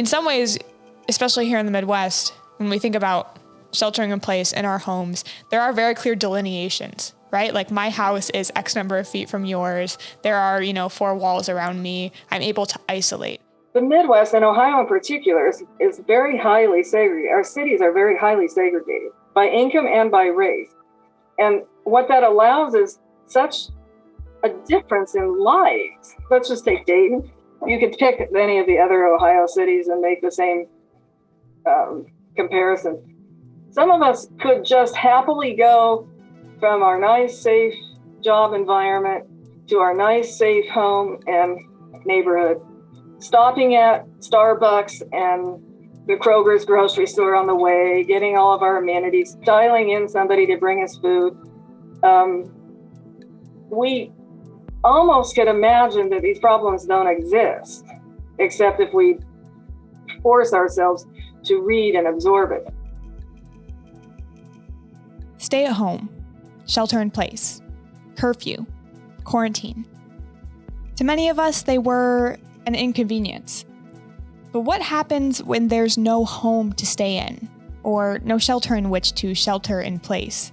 in some ways, especially here in the Midwest, when we think about sheltering in place in our homes, there are very clear delineations, right? Like my house is X number of feet from yours. There are, 4 walls around me. I'm able to isolate. The Midwest, and Ohio in particular, is very highly segregated. Our cities are very highly segregated by income and by race. And what that allows is such a difference in lives. Let's just take Dayton. You could pick any of the other Ohio cities and make the same comparison. Some of us could just happily go from our nice, safe job environment to our nice, safe home and neighborhood, stopping at Starbucks and the Kroger's grocery store on the way, getting all of our amenities, dialing in somebody to bring us food. We almost could imagine that these problems don't exist, except if we force ourselves to read and absorb it. Stay at home, shelter in place, curfew, quarantine. To many of us, they were an inconvenience. But what happens when there's no home to stay in, or no shelter in which to shelter in place?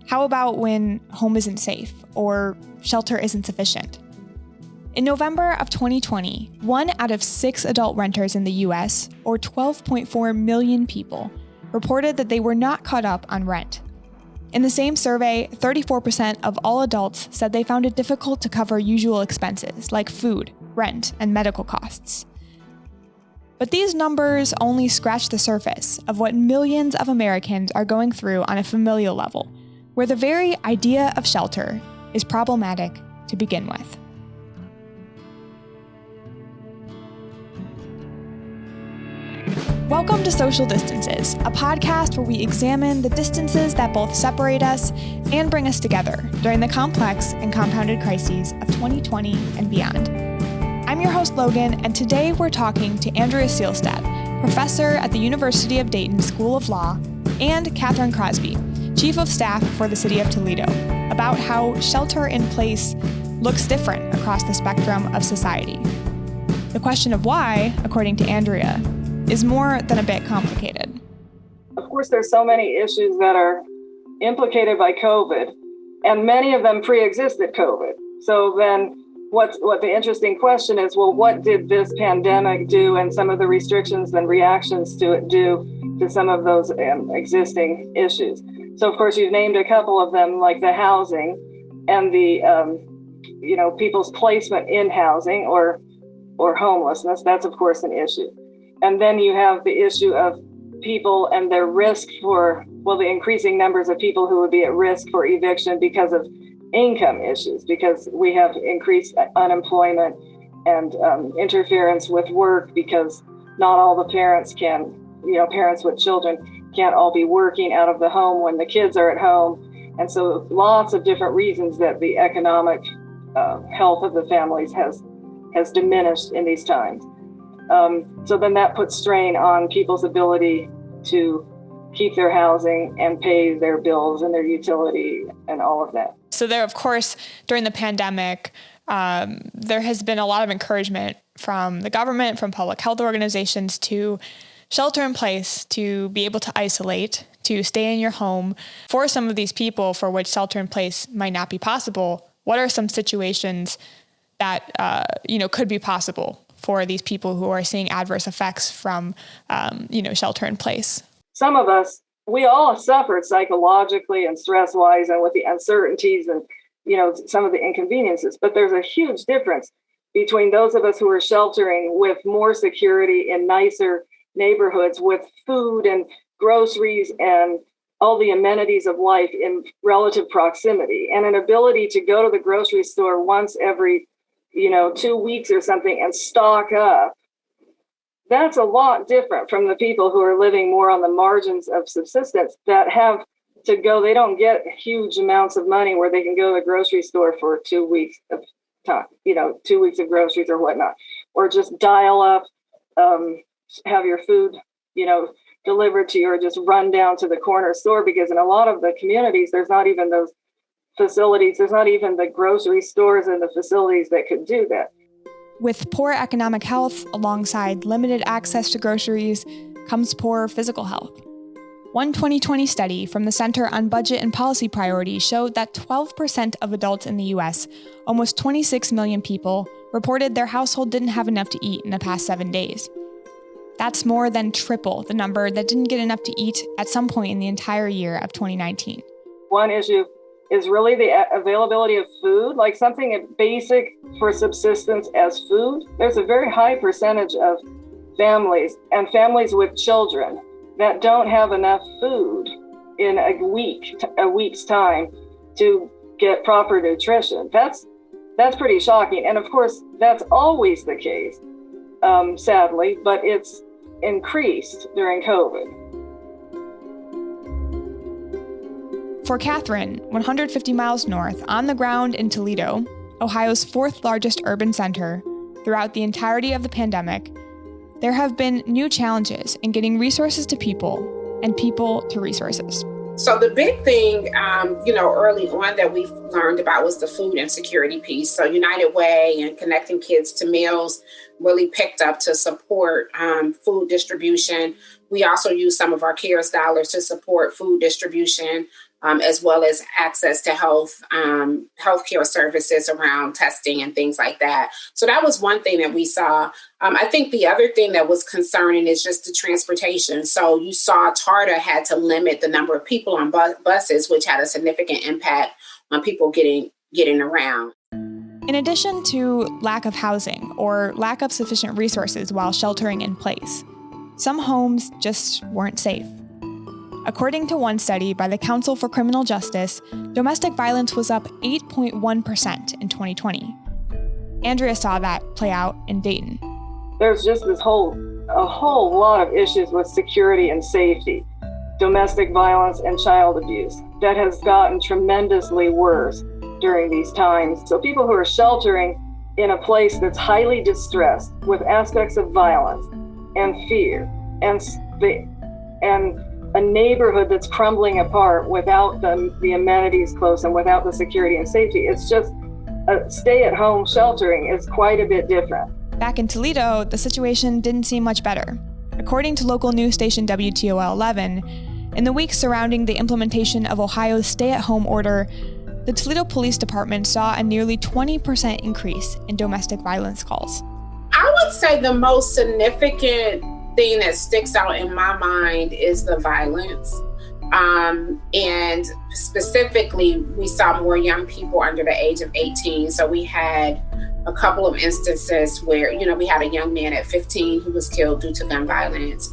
How about when home isn't safe, or shelter isn't sufficient? In November of 2020, 1 out of 6 adult renters in the US, or 12.4 million people, reported that they were not caught up on rent. In the same survey, 34% of all adults said they found it difficult to cover usual expenses like food, rent, and medical costs. But these numbers only scratch the surface of what millions of Americans are going through on a familial level, where the very idea of shelter is problematic to begin with. Welcome to Social Distances, a podcast where we examine the distances that both separate us and bring us together during the complex and compounded crises of 2020 and beyond. I'm your host, Logan, and today we're talking to Andrea Seielstad, professor at the University of Dayton School of Law, and Catherine Crosby, chief of staff for the City of Toledo, about how shelter in place looks different across the spectrum of society. The question of why, according to Andrea, is more than a bit complicated. Of course, there's so many issues that are implicated by COVID, and many of them pre-existed COVID. So then what the interesting question is, well, what did this pandemic do and some of the restrictions and reactions to it do to some of those existing issues? So, of course, you've named a couple of them, like the housing and the, people's placement in housing or homelessness. That's, of course, an issue. And then you have the issue of people and their risk for, the increasing numbers of people who would be at risk for eviction because of income issues, because we have increased unemployment and interference with work because not all the parents can, parents with children can't all be working out of the home when the kids are at home. And so lots of different reasons that the economic health of the families has diminished in these times. So then that puts strain on people's ability to keep their housing and pay their bills and their utility and all of that. So there, of course, during the pandemic, there has been a lot of encouragement from the government, from public health organizations to shelter in place, to be able to isolate, to stay in your home. For some of these people for which shelter in place might not be possible, what are some situations that, could be possible for these people who are seeing adverse effects from, shelter in place? Some of us, we all suffered psychologically and stress-wise and with the uncertainties and, some of the inconveniences. But there's a huge difference between those of us who are sheltering with more security in nicer neighborhoods with food and groceries and all the amenities of life in relative proximity and an ability to go to the grocery store once every 2 weeks or something and stock up. That's a lot different from the people who are living more on the margins of subsistence that have to go. They don't get huge amounts of money where they can go to the grocery store for 2 weeks of time, 2 weeks of groceries or whatnot, or just dial up, have your food, delivered to you, or just run down to the corner store, because in a lot of the communities, there's not even those facilities. There's not even the grocery stores and the facilities that could do that. With poor economic health alongside limited access to groceries comes poor physical health. One 2020 study from the Center on Budget and Policy Priorities showed that 12% of adults in the U.S., almost 26 million people, reported their household didn't have enough to eat in the past 7 days. That's more than triple the number that didn't get enough to eat at some point in the entire year of 2019. One issue is really the availability of food, like something basic for subsistence as food. There's a very high percentage of families and families with children that don't have enough food in a week's time to get proper nutrition. That's pretty shocking. And of course, that's always the case, sadly, but it's increased during COVID. For Catherine, 150 miles north, on the ground in Toledo, Ohio's fourth largest urban center, throughout the entirety of the pandemic, there have been new challenges in getting resources to people and people to resources. So the big thing, early on that we learned about was the food insecurity piece. So United Way and Connecting Kids to Meals really picked up to support food distribution. We also used some of our CARES dollars to support food distribution, as well as access to healthcare services around testing and things like that. So that was one thing that we saw. I think the other thing that was concerning is just the transportation. So you saw TARTA had to limit the number of people on buses, which had a significant impact on people getting around. In addition to lack of housing or lack of sufficient resources while sheltering in place, some homes just weren't safe. According to one study by the Council for Criminal Justice, domestic violence was up 8.1% in 2020. Andrea saw that play out in Dayton. There's just a whole lot of issues with security and safety, domestic violence and child abuse that has gotten tremendously worse during these times. So people who are sheltering in a place that's highly distressed with aspects of violence and fear and a neighborhood that's crumbling apart without the amenities close and without the security and safety. It's just stay-at-home sheltering is quite a bit different. Back in Toledo, the situation didn't seem much better. According to local news station WTOL 11, in the weeks surrounding the implementation of Ohio's stay-at-home order, the Toledo Police Department saw a nearly 20% increase in domestic violence calls. I would say the most significant thing that sticks out in my mind is the violence. And specifically, we saw more young people under the age of 18. So we had a couple of instances where, we had a young man at 15 who was killed due to gun violence.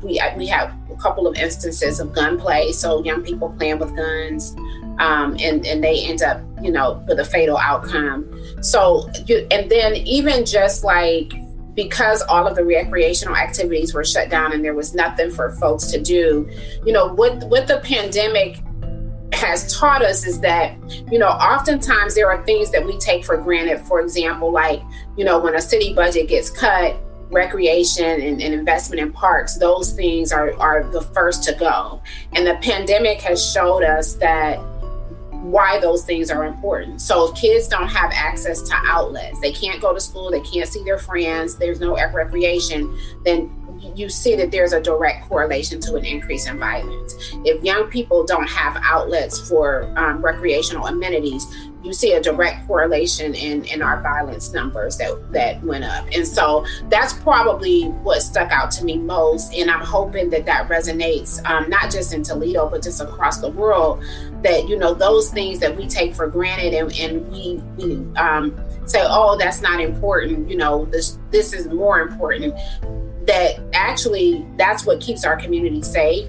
We have a couple of instances of gunplay. So young people playing with guns, and they end up, with a fatal outcome. So, and then even just like, because all of the recreational activities were shut down and there was nothing for folks to do, what the pandemic has taught us is that, oftentimes there are things that we take for granted. For example, like, when a city budget gets cut, recreation and investment in parks, those things are the first to go. And the pandemic has showed us that why those things are important. So if kids don't have access to outlets, they can't go to school, they can't see their friends, there's no recreation, then you see that there's a direct correlation to an increase in violence. If young people don't have outlets for recreational amenities, you see a direct correlation in our violence numbers that went up. And so that's probably what stuck out to me most. And I'm hoping that resonates, not just in Toledo, but just across the world, that, those things that we take for granted and we say, oh, that's not important. This is more important. That actually, that's what keeps our community safe.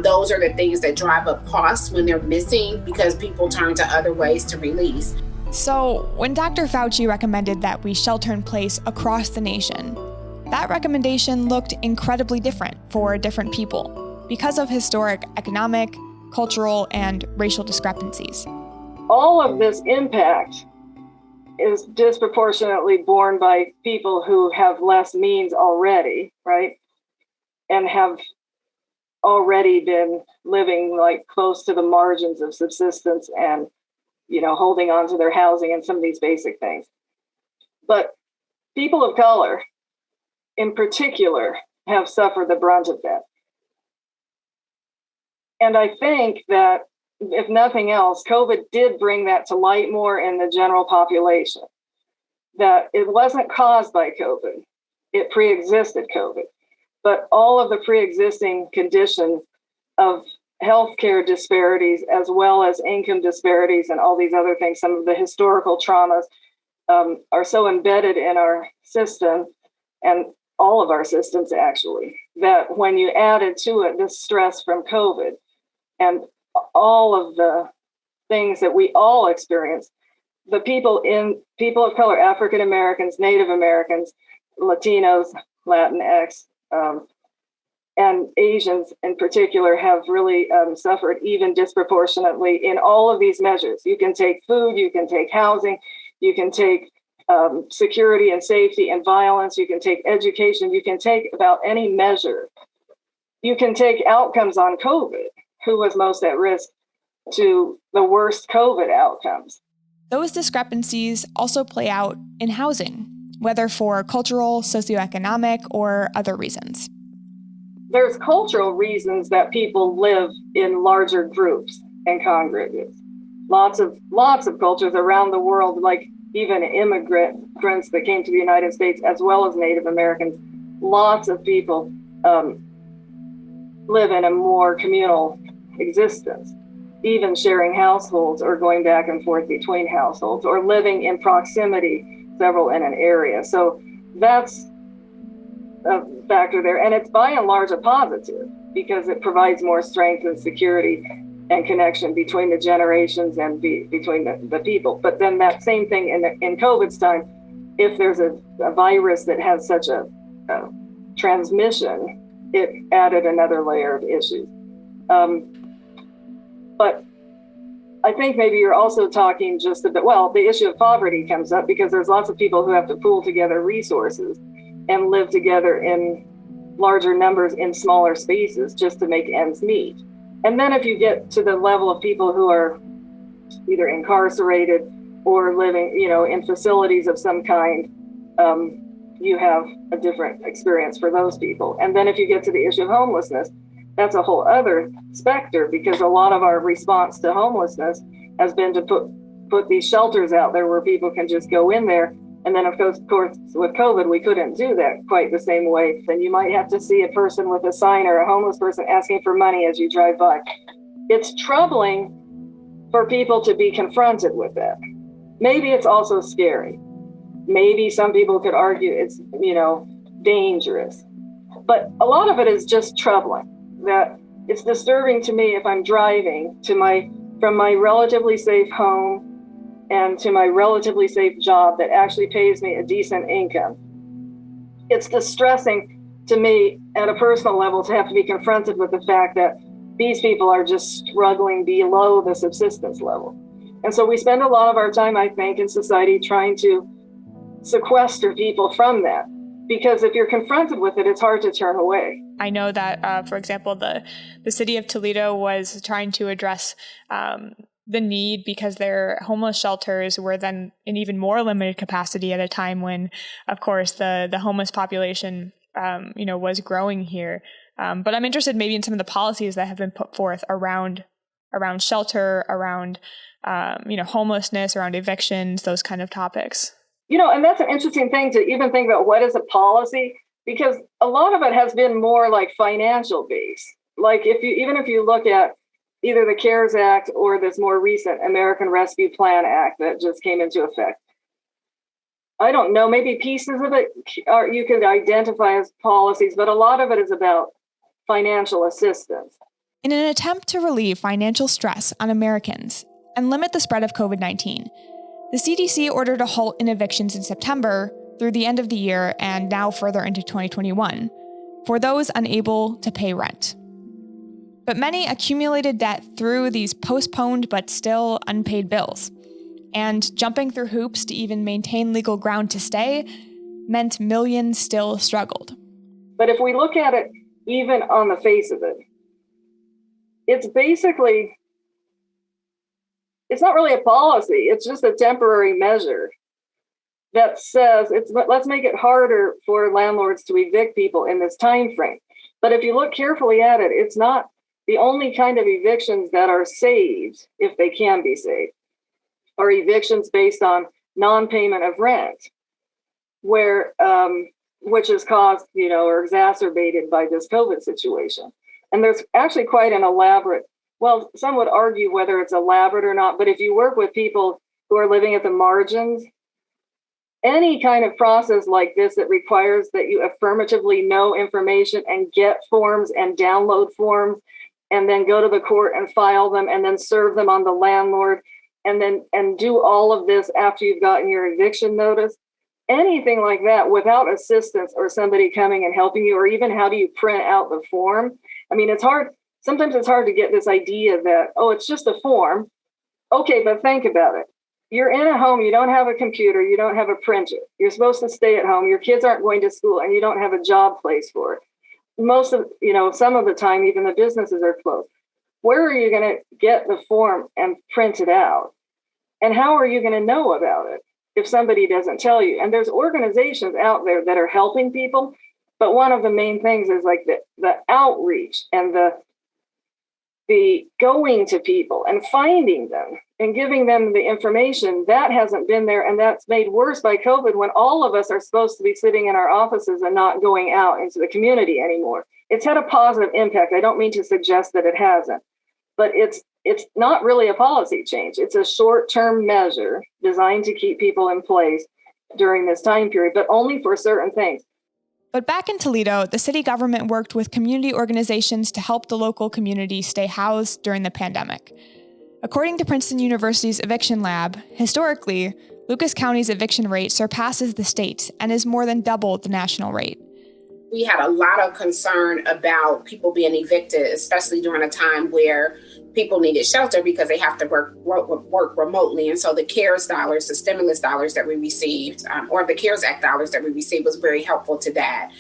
Those are the things that drive up costs when they're missing because people turn to other ways to release. So when Dr. Fauci recommended that we shelter in place across the nation, that recommendation looked incredibly different for different people because of historic economic, cultural, and racial discrepancies. All of this impact is disproportionately borne by people who have less means already, right? And have already been living like close to the margins of subsistence and, holding on to their housing and some of these basic things. But people of color in particular have suffered the brunt of that. And I think that, if nothing else, COVID did bring that to light more in the general population, that it wasn't caused by COVID. It pre-existed COVID. But all of the pre-existing conditions of healthcare disparities, as well as income disparities and all these other things, some of the historical traumas are so embedded in our system, and all of our systems actually, that when you added to it the stress from COVID and all of the things that we all experience, the people of color, African Americans, Native Americans, Latinos, Latinx, and Asians in particular have really suffered even disproportionately in all of these measures. You can take food, you can take housing, you can take security and safety and violence, you can take education, you can take about any measure. You can take outcomes on COVID, who was most at risk, to the worst COVID outcomes. Those discrepancies also play out in housing, whether for cultural, socioeconomic, or other reasons. There's cultural reasons that people live in larger groups and congregates. Lots of cultures around the world, like even immigrants that came to the United States, as well as Native Americans, lots of people live in a more communal existence, even sharing households or going back and forth between households or living in proximity, several in an area. So that's a factor there. And it's by and large a positive because it provides more strength and security and connection between the generations and between the people. But then that same thing in COVID's time, if there's a virus that has such a transmission, it added another layer of issues. But I think maybe you're also talking just a bit, well, the issue of poverty comes up because there's lots of people who have to pool together resources and live together in larger numbers in smaller spaces just to make ends meet. And then if you get to the level of people who are either incarcerated or living, in facilities of some kind, you have a different experience for those people. And then if you get to the issue of homelessness, that's a whole other specter because a lot of our response to homelessness has been to put these shelters out there where people can just go in there. And then of course with COVID, we couldn't do that quite the same way. Then you might have to see a person with a sign or a homeless person asking for money as you drive by. It's troubling for people to be confronted with that. Maybe it's also scary. Maybe some people could argue it's, dangerous. But a lot of it is just troubling. That it's disturbing to me if I'm driving from my relatively safe home and to my relatively safe job that actually pays me a decent income. It's distressing to me at a personal level to have to be confronted with the fact that these people are just struggling below the subsistence level. And so we spend a lot of our time, I think, in society trying to sequester people from that. Because if you're confronted with it, it's hard to turn away. I know that, for example, the City of Toledo was trying to address the need because their homeless shelters were then in even more limited capacity at a time when, of course, the homeless population, was growing here. But I'm interested maybe in some of the policies that have been put forth around shelter, around, homelessness, around evictions, those kind of topics. And that's an interesting thing to even think about what is a policy, because a lot of it has been more like financial based. Like if you look at either the CARES Act or this more recent American Rescue Plan Act that just came into effect, I don't know, maybe pieces of it you could identify as policies, but a lot of it is about financial assistance. In an attempt to relieve financial stress on Americans and limit the spread of COVID-19, the CDC ordered a halt in evictions in September through the end of the year and now further into 2021 for those unable to pay rent. But many accumulated debt through these postponed but still unpaid bills. And jumping through hoops to even maintain legal ground to stay meant millions still struggled. But if we look at it even on the face of it, it's not really a policy. It's just a temporary measure that says let's make it harder for landlords to evict people in this time frame. But if you look carefully at it, it's not the only kind of evictions that are saved, if they can be saved, are evictions based on non-payment of rent, where which is caused, or exacerbated by this COVID situation. And there's actually quite an elaborate, well, some would argue whether it's elaborate or not, but if you work with people who are living at the margins, any kind of process like this that requires that you affirmatively know information and get forms and download forms and then go to the court and file them and then serve them on the landlord and do all of this after you've gotten your eviction notice, anything like that without assistance or somebody coming and helping you, or even how do you print out the form? I mean, it's hard. Sometimes it's hard to get this idea that, oh, it's just a form. Okay, but think about it. You're in a home, you don't have a computer, you don't have a printer. You're supposed to stay at home. Your kids aren't going to school and you don't have a job place for it. Most of, some of the time, even the businesses are closed. Where are you going to get the form and print it out? And how are you going to know about it if somebody doesn't tell you? And there's organizations out there that are helping people. But one of the main things is like the outreach and the going to people and finding them and giving them the information that hasn't been there. And that's made worse by COVID, when all of us are supposed to be sitting in our offices and not going out into the community anymore. It's had a positive impact. I don't mean to suggest that it hasn't, but it's not really a policy change. It's a short-term measure designed to keep people in place during this time period, but only for certain things. But back in Toledo, the city government worked with community organizations to help the local community stay housed during the pandemic. According to Princeton University's Eviction Lab, historically, Lucas County's eviction rate surpasses the state's and is more than double the national rate. We had a lot of concern about people being evicted, especially during a time where people needed shelter because they have to work remotely. And so the CARES dollars, the stimulus dollars that we received, or the CARES Act dollars that we received, was very helpful to that.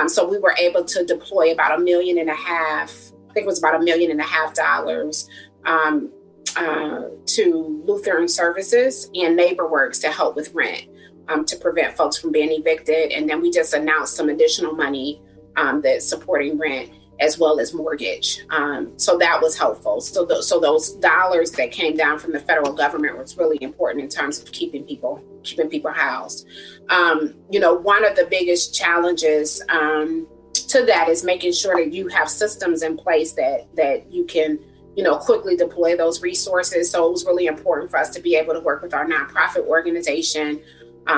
So we were able to deploy about $1.5 million, I think it was about $1.5 million to Lutheran Services and NeighborWorks to help with rent, to prevent folks from being evicted. And then we just announced some additional money that's supporting rent as well as mortgage. So that was helpful. So those dollars that came down from the federal government was really important in terms of keeping people housed. One of the biggest challenges to that is making sure that you have systems in place that you can quickly deploy those resources. So it was really important for us to be able to work with our nonprofit organization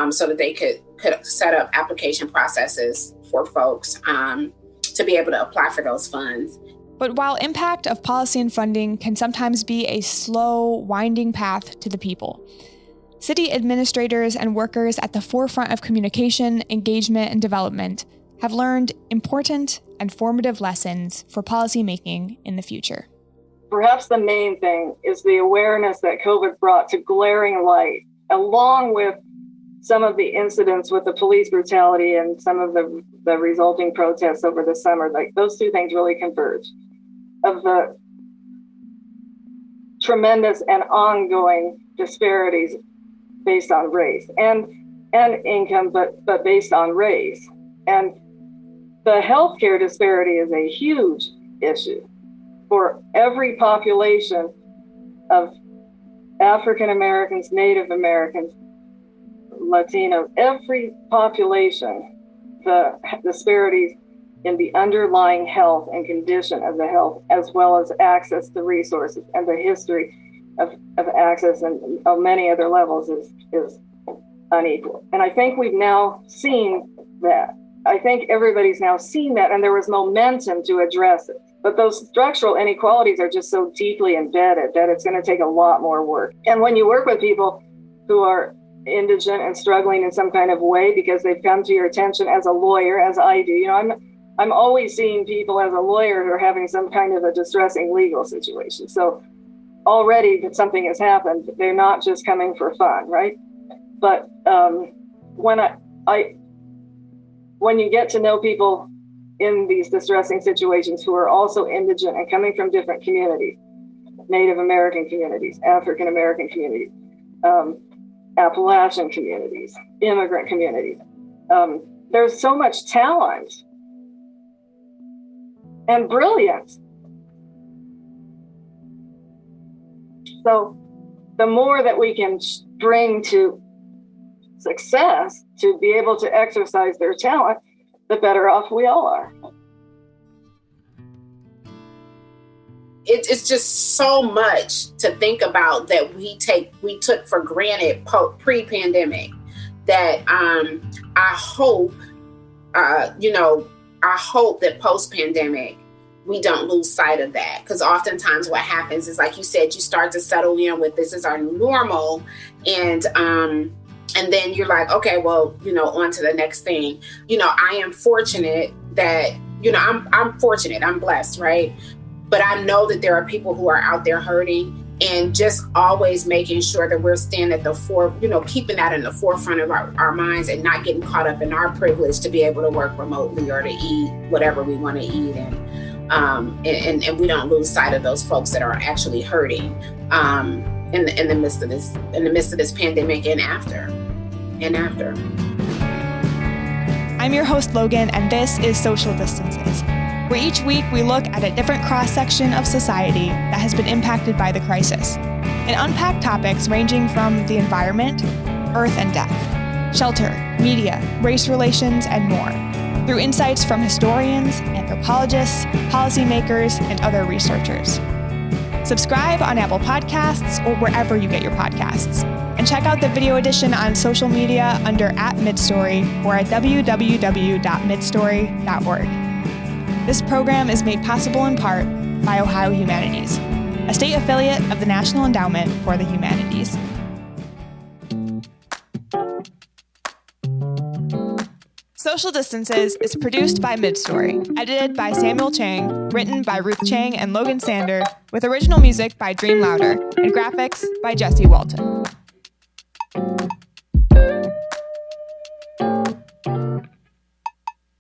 so that they could set up application processes for folks to be able to apply for those funds. But while impact of policy and funding can sometimes be a slow, winding path to the people, city administrators and workers at the forefront of communication, engagement, and development have learned important and formative lessons for policymaking in the future. Perhaps the main thing is the awareness that COVID brought to glaring light, along with some of the incidents with the police brutality and some of the resulting protests over the summer. Like, those two things really converge, of the tremendous and ongoing disparities based on race and income, but based on race. And the healthcare disparity is a huge issue for every population of African Americans, Native Americans, Latinos, every population, the disparities in the underlying health and condition of the health, as well as access to resources and the history of access and on many other levels is unequal. And I think we've now seen that. I think everybody's now seen that, and there was momentum to address it. But those structural inequalities are just so deeply embedded that it's going to take a lot more work. And when you work with people who are indigent and struggling in some kind of way because they've come to your attention as a lawyer, as I do, I'm always seeing people as a lawyer who are having some kind of a distressing legal situation. So already that something has happened, they're not just coming for fun, right? But when you get to know people in these distressing situations who are also indigent and coming from different communities, Native American communities, African American communities, Appalachian communities, immigrant communities. There's so much talent and brilliance. So the more that we can bring to success to be able to exercise their talent, the better off we all are. It's just so much to think about that we took for granted pre-pandemic, that I hope that post-pandemic we don't lose sight of that, because oftentimes what happens is, like you said, you start to settle in with this is our new normal, and then you're like, okay, well, on to the next thing. I am fortunate that I'm fortunate, I'm blessed, right? But I know that there are people who are out there hurting, and just always making sure that we're staying at the keeping that in the forefront of our minds, and not getting caught up in our privilege to be able to work remotely or to eat whatever we want to eat. And we don't lose sight of those folks that are actually hurting in the midst of this pandemic and after. I'm your host, Logan, and this is Social Distances, where each week we look at a different cross-section of society that has been impacted by the crisis and unpack topics ranging from the environment, earth and death, shelter, media, race relations, and more, through insights from historians, anthropologists, policymakers, and other researchers. Subscribe on Apple Podcasts or wherever you get your podcasts. And check out the video edition on social media under @Midstory or at www.midstory.org. This program is made possible in part by Ohio Humanities, a state affiliate of the National Endowment for the Humanities. Social Distances is produced by Midstory, edited by Samuel Chang, written by Ruth Chang and Logan Sander, with original music by Dream Louder, and graphics by Jesse Walton.